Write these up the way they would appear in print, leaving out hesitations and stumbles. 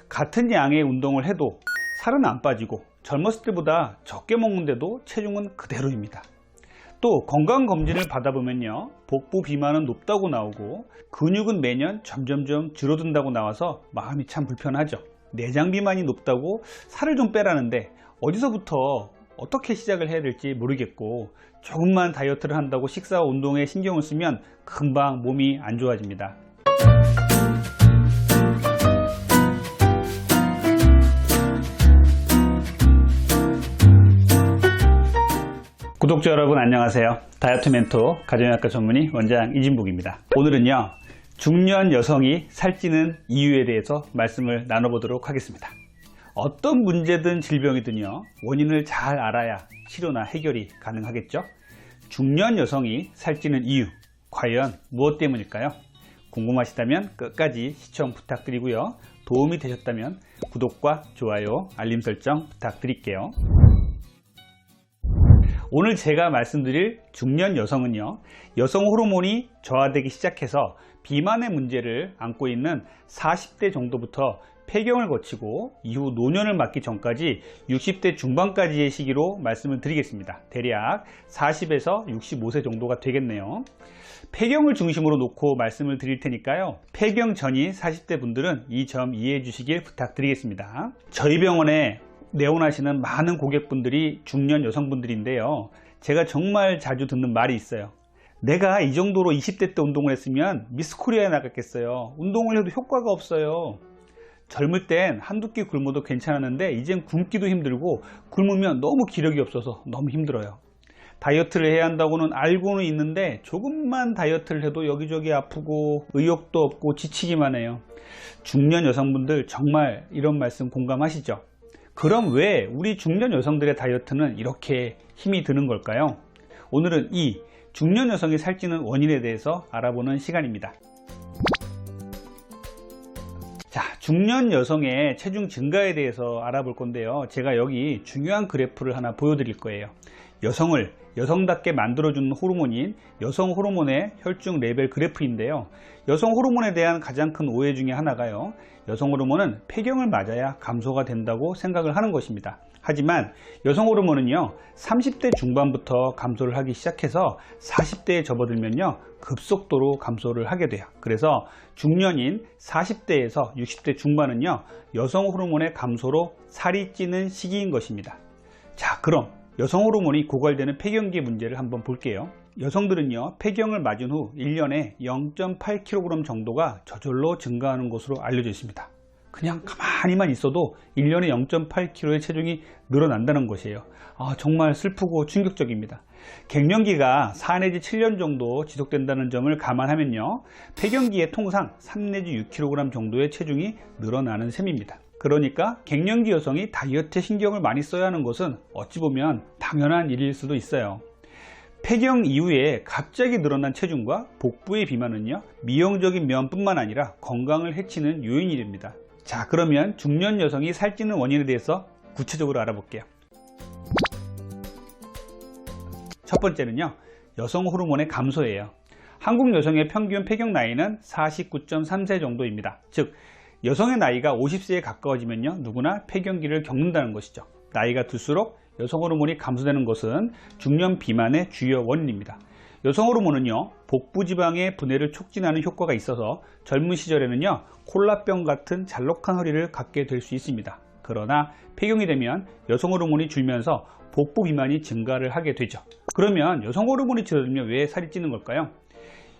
같은 양의 운동을 해도 살은 안 빠지고 젊었을 때보다 적게 먹는데도 체중은 그대로입니다. 또 건강검진을 받아보면요, 복부 비만은 높다고 나오고 근육은 매년 점점점 줄어든다고 나와서 마음이 참 불편하죠. 내장 비만이 높다고 살을 좀 빼라는데 어디서부터 어떻게 시작을 해야 될지 모르겠고, 조금만 다이어트를 한다고 식사와 운동에 신경을 쓰면 금방 몸이 안 좋아집니다. 구독자 여러분 안녕하세요. 다이어트 멘토 가정의학과 전문의 원장 이진복입니다. 오늘은요, 중년 여성이 살찌는 이유에 대해서 말씀을 나눠보도록 하겠습니다. 어떤 문제든 질병이든요, 원인을 잘 알아야 치료나 해결이 가능하겠죠. 중년 여성이 살찌는 이유, 과연 무엇 때문일까요? 궁금하시다면 끝까지 시청 부탁드리고요. 도움이 되셨다면 구독과 좋아요, 알림 설정 부탁드릴게요. 오늘 제가 말씀드릴 중년 여성은요, 여성 호르몬이 저하되기 시작해서 비만의 문제를 안고 있는 40대 정도부터 폐경을 거치고 이후 노년을 맞기 전까지 60대 중반까지의 시기로 말씀을 드리겠습니다. 대략 40에서 65세 정도가 되겠네요. 폐경을 중심으로 놓고 말씀을 드릴 테니까요, 폐경 전인 40대 분들은 이 점 이해해 주시길 부탁드리겠습니다. 저희 병원에 내원하시는 많은 고객분들이 중년 여성분들인데요, 제가 정말 자주 듣는 말이 있어요. 내가 이 정도로 20대 때 운동을 했으면 미스코리아에 나갔겠어요. 운동을 해도 효과가 없어요. 젊을 땐 한두 끼 굶어도 괜찮았는데 이젠 굶기도 힘들고 굶으면 너무 기력이 없어서 너무 힘들어요. 다이어트를 해야 한다고는 알고는 있는데 조금만 다이어트를 해도 여기저기 아프고 의욕도 없고 지치기만 해요. 중년 여성분들 정말 이런 말씀 공감하시죠? 그럼 왜 우리 중년 여성들의 다이어트는 이렇게 힘이 드는 걸까요? 오늘은 이 중년 여성이 살찌는 원인에 대해서 알아보는 시간입니다. 자, 중년 여성의 체중 증가에 대해서 알아볼 건데요, 제가 여기 중요한 그래프를 하나 보여드릴 거예요. 여성을 여성답게 만들어주는 호르몬인 여성 호르몬의 혈중 레벨 그래프인데요, 여성 호르몬에 대한 가장 큰 오해 중에 하나가요, 여성 호르몬은 폐경을 맞아야 감소가 된다고 생각을 하는 것입니다. 하지만 여성 호르몬은요, 30대 중반부터 감소를 하기 시작해서 40대에 접어들면요, 급속도로 감소를 하게 돼요. 그래서 중년인 40대에서 60대 중반은요, 여성 호르몬의 감소로 살이 찌는 시기인 것입니다. 자, 그럼 여성 호르몬이 고갈되는 폐경기 문제를 한번 볼게요. 여성들은요, 폐경을 맞은 후 1년에 0.8kg 정도가 저절로 증가하는 것으로 알려져 있습니다. 그냥 가만히만 있어도 1년에 0.8kg의 체중이 늘어난다는 것이에요. 정말 슬프고 충격적입니다. 갱년기가 4 내지 7년 정도 지속된다는 점을 감안하면요, 폐경기에 통상 3 내지 6kg 정도의 체중이 늘어나는 셈입니다. 그러니까 갱년기 여성이 다이어트에 신경을 많이 써야 하는 것은 어찌 보면 당연한 일일 수도 있어요. 폐경 이후에 갑자기 늘어난 체중과 복부의 비만은요, 미용적인 면뿐만 아니라 건강을 해치는 요인이 됩니다. 자, 그러면 중년 여성이 살찌는 원인에 대해서 구체적으로 알아볼게요. 첫 번째는요, 여성 호르몬의 감소예요. 한국 여성의 평균 폐경 나이는 49.3세 정도입니다. 즉, 여성의 나이가 50세에 가까워지면요, 누구나 폐경기를 겪는다는 것이죠. 나이가 들수록 여성 호르몬이 감소되는 것은 중년 비만의 주요 원인입니다. 여성 호르몬은요, 복부 지방의 분해를 촉진하는 효과가 있어서 젊은 시절에는요, 콜라병 같은 잘록한 허리를 갖게 될 수 있습니다. 그러나 폐경이 되면 여성 호르몬이 줄면서 복부 비만이 증가를 하게 되죠. 그러면 여성 호르몬이 줄어들면 왜 살이 찌는 걸까요?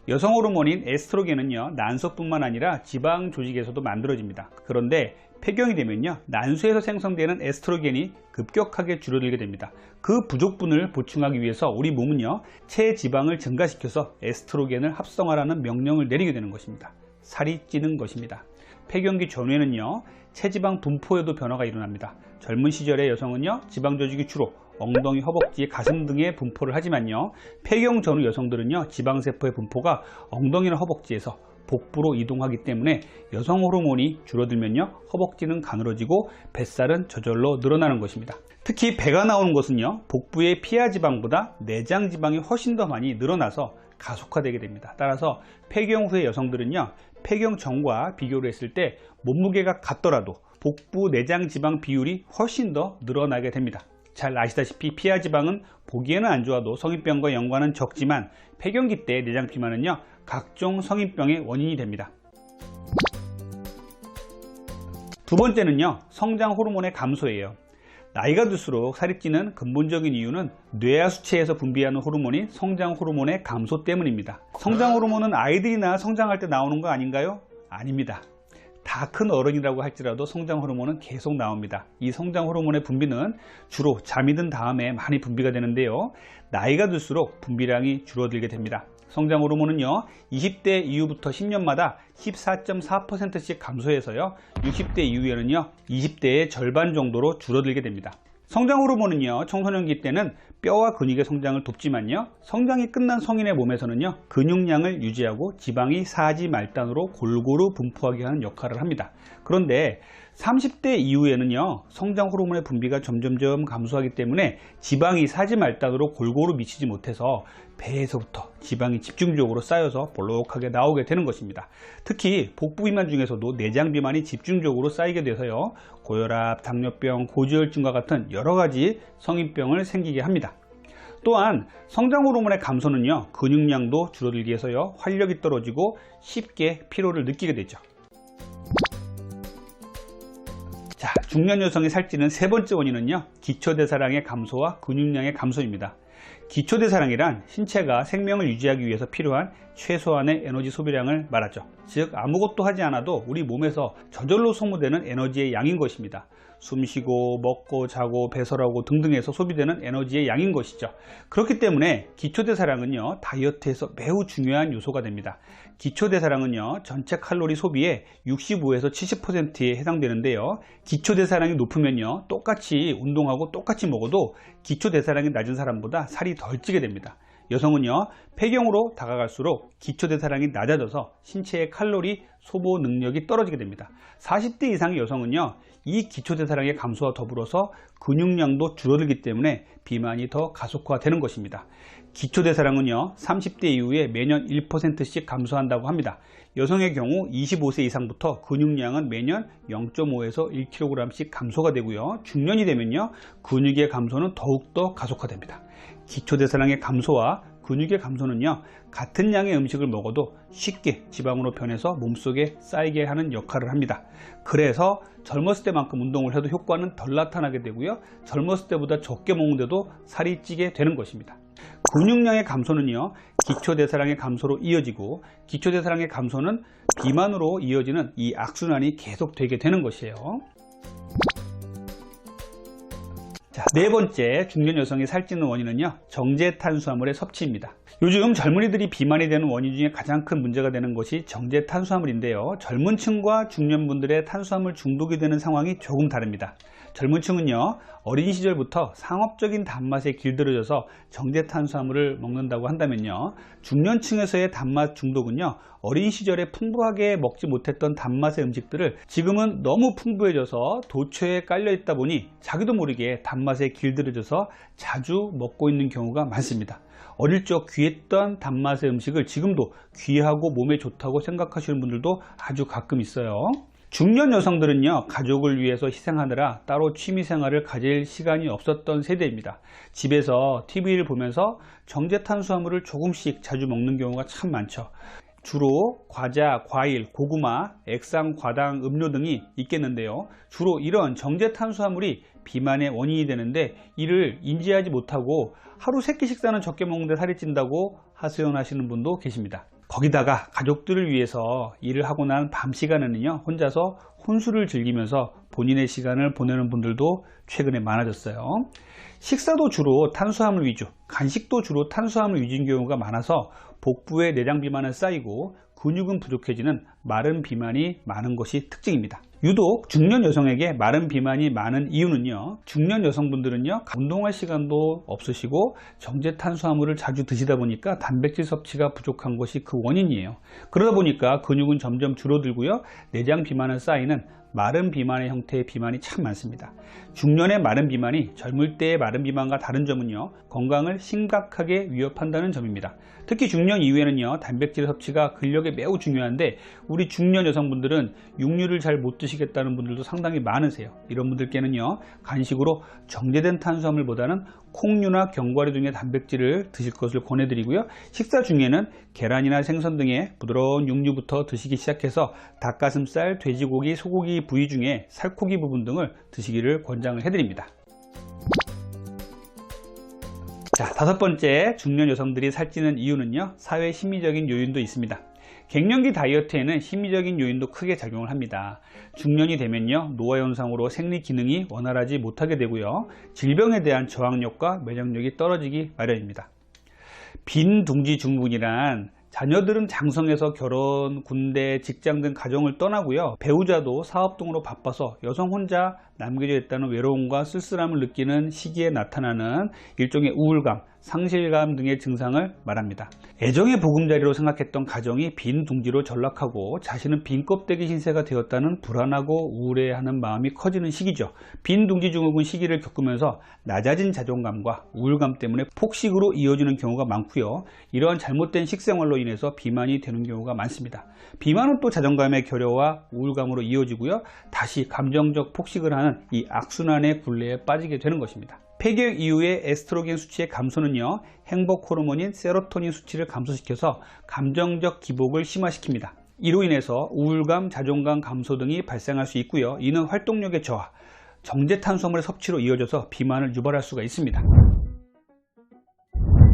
여성 호르몬인 에스트로겐은요, 난소뿐만 아니라 지방 조직에서도 만들어집니다. 그런데 폐경이 되면요, 난소에서 생성되는 에스트로겐이 급격하게 줄어들게 됩니다. 그 부족분을 보충하기 위해서 우리 몸은요, 체지방을 증가시켜서 에스트로겐을 합성하라는 명령을 내리게 되는 것입니다. 살이 찌는 것입니다. 폐경기 전후에는요, 체지방 분포에도 변화가 일어납니다. 젊은 시절의 여성은요, 지방 조직이 주로 엉덩이, 허벅지, 가슴 등에 분포를 하지만요, 폐경 전후 여성들은요, 지방세포의 분포가 엉덩이나 허벅지에서 복부로 이동하기 때문에 여성 호르몬이 줄어들면요, 허벅지는 가늘어지고 뱃살은 저절로 늘어나는 것입니다. 특히 배가 나오는 것은요, 복부의 피하 지방보다 내장 지방이 훨씬 더 많이 늘어나서 가속화되게 됩니다. 따라서 폐경 후의 여성들은요, 폐경 전과 비교를 했을 때 몸무게가 같더라도 복부 내장 지방 비율이 훨씬 더 늘어나게 됩니다. 잘 아시다시피 피하 지방은 보기에는 안 좋아도 성인병과 연관은 적지만 폐경기 때 내장 비만은요, 각종 성인병의 원인이 됩니다. 두 번째는요, 성장 호르몬의 감소예요. 나이가 들수록 살이 찌는 근본적인 이유는 뇌하 수체에서 분비하는 호르몬인 성장 호르몬의 감소 때문입니다. 성장 호르몬은 아이들이나 성장할 때 나오는 거 아닌가요? 아닙니다. 다 큰 어른이라고 할지라도 성장 호르몬은 계속 나옵니다. 이 성장 호르몬의 분비는 주로 잠이 든 다음에 많이 분비가 되는데요, 나이가 들수록 분비량이 줄어들게 됩니다. 성장 호르몬은요, 20대 이후부터 10년마다 14.4%씩 감소해서요, 60대 이후에는요 20대의 절반 정도로 줄어들게 됩니다. 성장 호르몬은요, 청소년기 때는 뼈와 근육의 성장을 돕지만요, 성장이 끝난 성인의 몸에서는요, 근육량을 유지하고 지방이 사지 말단으로 골고루 분포하게 하는 역할을 합니다. 그런데 30대 이후에는요, 성장 호르몬의 분비가 점점점 감소하기 때문에 지방이 사지 말단으로 골고루 미치지 못해서 배에서부터 지방이 집중적으로 쌓여서 볼록하게 나오게 되는 것입니다. 특히 복부 비만 중에서도 내장 비만이 집중적으로 쌓이게 돼서요, 고혈압, 당뇨병, 고지혈증과 같은 여러가지 성인병을 생기게 합니다. 또한 성장 호르몬의 감소는요, 근육량도 줄어들게 해서요, 활력이 떨어지고 쉽게 피로를 느끼게 되죠. 자, 중년 여성이 살찌는 세 번째 원인은요, 기초대사량의 감소와 근육량의 감소입니다. 기초대사량이란 신체가 생명을 유지하기 위해서 필요한 최소한의 에너지 소비량을 말하죠. 즉, 아무것도 하지 않아도 우리 몸에서 저절로 소모되는 에너지의 양인 것입니다. 숨쉬고 먹고 자고 배설하고 등등해서 소비되는 에너지의 양인 것이죠. 그렇기 때문에 기초대사량은요, 다이어트에서 매우 중요한 요소가 됩니다. 기초대사량은요, 전체 칼로리 소비의 65에서 70%에 해당되는데요, 기초대사량이 높으면요, 똑같이 운동하고 똑같이 먹어도 기초대사량이 낮은 사람보다 살이 덜 찌게 됩니다. 여성은요, 폐경으로 다가갈수록 기초대사량이 낮아져서 신체의 칼로리 소모 능력이 떨어지게 됩니다. 40대 이상의 여성은요, 이 기초대사량의 감소와 더불어서 근육량도 줄어들기 때문에 비만이 더 가속화되는 것입니다. 기초대사량은요, 30대 이후에 매년 1%씩 감소한다고 합니다. 여성의 경우 25세 이상부터 근육량은 매년 0.5에서 1kg씩 감소가 되고요, 중년이 되면요, 근육의 감소는 더욱더 가속화됩니다. 기초대사량의 감소와 근육의 감소는요, 같은 양의 음식을 먹어도 쉽게 지방으로 변해서 몸속에 쌓이게 하는 역할을 합니다. 그래서 젊었을 때만큼 운동을 해도 효과는 덜 나타나게 되고요, 젊었을 때보다 적게 먹는데도 살이 찌게 되는 것입니다. 근육량의 감소는요, 기초대사량의 감소로 이어지고, 기초대사량의 감소는 비만으로 이어지는 이 악순환이 계속되게 되는 것이에요. 자, 네 번째 중년 여성이 살찌는 원인은요, 정제탄수화물의 섭취입니다. 요즘 젊은이들이 비만이 되는 원인 중에 가장 큰 문제가 되는 것이 정제탄수화물인데요, 젊은 층과 중년분들의 탄수화물 중독이 되는 상황이 조금 다릅니다. 젊은 층은요, 어린 시절부터 상업적인 단맛에 길들여져서 정제탄수화물을 먹는다고 한다면요, 중년층에서의 단맛 중독은요, 어린 시절에 풍부하게 먹지 못했던 단맛의 음식들을 지금은 너무 풍부해져서 도처에 깔려 있다 보니 자기도 모르게 단맛에 길들여져서 자주 먹고 있는 경우가 많습니다. 어릴 적 귀했던 단맛의 음식을 지금도 귀하고 몸에 좋다고 생각하시는 분들도 아주 가끔 있어요. 중년 여성들은요, 가족을 위해서 희생하느라 따로 취미생활을 가질 시간이 없었던 세대입니다. 집에서 TV를 보면서 정제탄수화물을 조금씩 자주 먹는 경우가 참 많죠. 주로 과자, 과일, 고구마, 액상, 과당, 음료 등이 있겠는데요, 주로 이런 정제탄수화물이 비만의 원인이 되는데 이를 인지하지 못하고 하루 3끼 식사는 적게 먹는데 살이 찐다고 하소연하시는 분도 계십니다. 거기다가 가족들을 위해서 일을 하고 난 밤 시간에는요, 혼자서 혼술을 즐기면서 본인의 시간을 보내는 분들도 최근에 많아졌어요. 식사도 주로 탄수화물 위주, 간식도 주로 탄수화물 위주인 경우가 많아서 복부에 내장 비만은 쌓이고 근육은 부족해지는 마른 비만이 많은 것이 특징입니다. 유독 중년 여성에게 마른 비만이 많은 이유는요, 중년 여성분들은요, 운동할 시간도 없으시고 정제탄수화물을 자주 드시다 보니까 단백질 섭취가 부족한 것이 그 원인이에요. 그러다 보니까 근육은 점점 줄어들고요, 내장 비만은 쌓이는 마른 비만의 형태의 비만이 참 많습니다. 중년의 마른 비만이 젊을 때의 마른 비만과 다른 점은요, 건강을 심각하게 위협한다는 점입니다. 특히 중년 이후에는요, 단백질 섭취가 근력에 매우 중요한데 우리 중년 여성분들은 육류를 잘 못 드시겠다는 분들도 상당히 많으세요. 이런 분들께는요, 간식으로 정제된 탄수화물보다는 콩류나 견과류 등의 단백질을 드실 것을 권해드리고요. 식사 중에는 계란이나 생선 등의 부드러운 육류부터 드시기 시작해서 닭가슴살, 돼지고기, 소고기 부위 중에 살코기 부분 등을 드시기를 권장을 해드립니다. 자, 다섯 번째, 중년 여성들이 살찌는 이유는요, 사회 심리적인 요인도 있습니다. 갱년기 다이어트에는 심리적인 요인도 크게 작용을 합니다. 중년이 되면요, 노화 현상으로 생리 기능이 원활하지 못하게 되고요, 질병에 대한 저항력과 면역력이 떨어지기 마련입니다. 빈둥지 증후군이란 자녀들은 장성해서 결혼, 군대, 직장 등 가정을 떠나고요, 배우자도 사업 등으로 바빠서 여성 혼자 남겨져 있다는 외로움과 쓸쓸함을 느끼는 시기에 나타나는 일종의 우울감, 상실감 등의 증상을 말합니다. 애정의 보금자리로 생각했던 가정이 빈 둥지로 전락하고 자신은 빈 껍데기 신세가 되었다는 불안하고 우울해하는 마음이 커지는 시기죠. 빈 둥지 증후군 시기를 겪으면서 낮아진 자존감과 우울감 때문에 폭식으로 이어지는 경우가 많고요, 이러한 잘못된 식생활로 인해서 비만이 되는 경우가 많습니다. 비만은 또 자존감의 결여와 우울감으로 이어지고요, 다시 감정적 폭식을 하는 이 악순환의 굴레에 빠지게 되는 것입니다. 폐경 이후의 에스트로겐 수치의 감소는요, 행복 호르몬인 세로토닌 수치를 감소시켜서 감정적 기복을 심화시킵니다. 이로 인해서 우울감, 자존감 감소 등이 발생할 수 있고요, 이는 활동력의 저하, 정제 탄수화물의 섭취로 이어져서 비만을 유발할 수가 있습니다.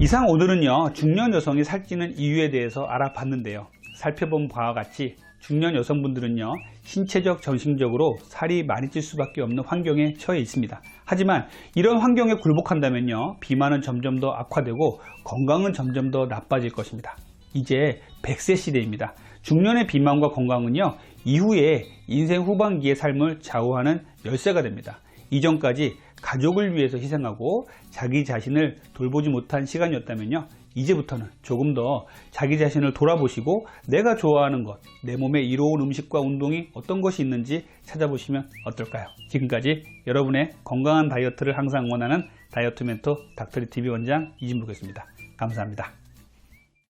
이상 오늘은요, 중년 여성이 살찌는 이유에 대해서 알아봤는데요, 살펴본 바와 같이 중년 여성분들은요, 신체적, 정신적으로 살이 많이 찔 수밖에 없는 환경에 처해 있습니다. 하지만 이런 환경에 굴복한다면요, 비만은 점점 더 악화되고 건강은 점점 더 나빠질 것입니다. 이제 100세 시대입니다. 중년의 비만과 건강은요, 이후에 인생 후반기의 삶을 좌우하는 열쇠가 됩니다. 이전까지 가족을 위해서 희생하고 자기 자신을 돌보지 못한 시간이었다면요, 이제부터는 조금 더 자기 자신을 돌아보시고 내가 좋아하는 것, 내 몸에 이로운 음식과 운동이 어떤 것이 있는지 찾아보시면 어떨까요? 지금까지 여러분의 건강한 다이어트를 항상 응원하는 다이어트 멘토 닥터리TV 원장 이진묵이었습니다. 감사합니다.